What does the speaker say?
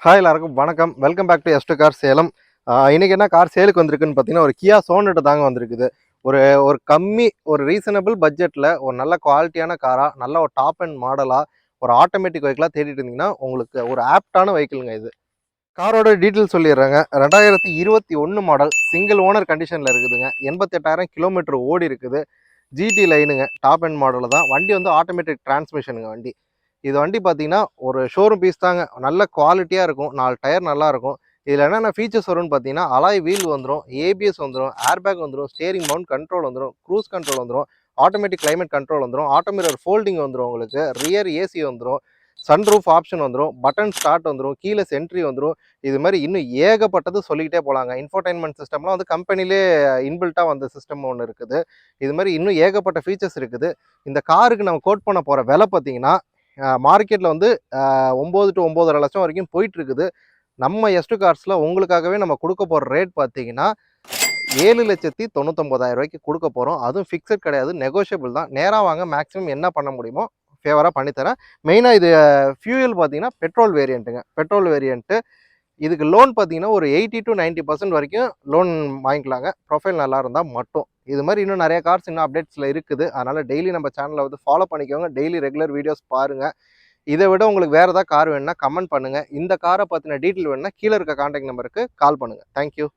Hi எல்லாருக்கும் வணக்கம். Welcome back to எஸ்டு கார் சேலம். இன்னைக்கு என்ன கார் சேலுக்கு வந்திருக்குன்னு பார்த்தீங்கன்னா, ஒரு கியா சோனட் தாங்க வந்திருக்குது. ஒரு ஒரு கம்மி ஒரு ரீசனபிள் பட்ஜெட்டில் ஒரு நல்ல குவாலிட்டியான காராக, நல்ல ஒரு டாப் அண்ட் மாடலாக, ஒரு ஆட்டோமேட்டிக் வெஹிக்கிளாக தேடிட்டு இருந்தீங்கன்னா, உங்களுக்கு ஒரு ஆப்டான வெஹிக்கிளுங்க இது. காரோட டீட்டெயில் சொல்லிடுறேங்க. 2021 மாடல், சிங்கிள் ஓனர் கண்டிஷனில் இருக்குதுங்க. 88,000 கிலோமீட்டர் ஓடி இருக்குது. ஜிடி லைனுங்க, டாப் அண்ட் மாடலில் தான். வண்டி வந்து ஆட்டோமேட்டிக் டிரான்ஸ்மிஷனுங்க வண்டி. இது வண்டி பார்த்தீங்கன்னா ஒரு ஷோரூம் பீஸ் தாங்க. நல்ல குவாலிட்டியாக இருக்கும். 4 டயர் நல்லாயிருக்கும். இதில் என்னென்ன ஃபீச்சர்ஸ் வரும்னு பார்த்தீங்கன்னா, அலாய் வீல் வந்துடும், ஏபிஎஸ் வந்துடும், ஏர்பேக் வந்துடும், ஸ்டேரிங் மவுண்ட் கண்ட்ரோல் வந்துடும், க்ரூஸ் கண்ட்ரோல் வந்துடும், ஆட்டோமேட்டிக் கிளைமேட் கண்ட்ரோல் வந்துடும், ஆட்டோ மிரர் ஃபோல்டிங் வந்துடும் உங்களுக்கு, ரியர் ஏசி வந்துடும், சன்ரூஃப் ஆப்ஷன் வந்துடும், பட்டன் ஸ்டார்ட் வந்துடும், கீலெஸ் என்ட்ரி வந்துடும். இது மாதிரி இன்னும் ஏகப்பட்டது சொல்லிக்கிட்டே போகலாங்க. இன்ஃபோடைன்மெண்ட் சிஸ்டம்லாம் வந்து கம்பெனிலே இன்பில்ட்டாக வந்த சிஸ்டம் ஒன்று இருக்குது. இது மாதிரி இன்னும் ஏகப்பட்ட ஃபீச்சர்ஸ் இருக்குது. இந்த காருக்கு நம்ம கோட் பண்ண போகிற விலை பார்த்தீங்கன்னா, மார்க்கெட்டில் வந்து 9 to 9.5 லட்சம் வரைக்கும் போயிட்டு இருக்குது. நம்ம எஸ்டு கார்ஸில் உங்களுக்காகவே நம்ம கொடுக்க போகிற ரேட் பார்த்தீங்கன்னா 7,99,000 கொடுக்க போகிறோம். அதுவும் ஃபிக்ஸட் கிடையாது, நெகோஷியபிள் தான். நேராக வாங்க, மேக்ஸிமம் என்ன பண்ண முடியுமோ ஃபேவராக பண்ணித்தரேன். மெயினாக இது ஃபியூயல் பார்த்தீங்கன்னா பெட்ரோல் வேரியண்ட்டுங்க. பெட்ரோல் வேரியண்ட்டு இதுக்கு லோன் பார்த்தீங்கன்னா ஒரு 80 to 90% வரைக்கும் லோன் வாங்கிக்கலாங்க, ப்ரொஃபைல் நல்லா இருந்தால் மட்டும். இது மாதிரி இன்னும் நிறைய கார்ஸ் இன்னும் அப்டேட்ஸில் இருக்குது. அதனால் டெய்லி நம்ம சேனலை வந்து ஃபாலோ பண்ணிக்கோங்க. டெய்லி ரெகுலர் வீடியோஸ் பாருங்கள். இதை விட உங்களுக்கு வேறு ஏதாவது கார் வேணுன்னா கமெண்ட் பண்ணுங்கள். இந்த காரை பற்றின டீட்டெயில் வேணுன்னா கீழே இருக்க கான்டாக்ட் நம்பருக்கு கால் பண்ணுங்கள். தேங்க்யூ.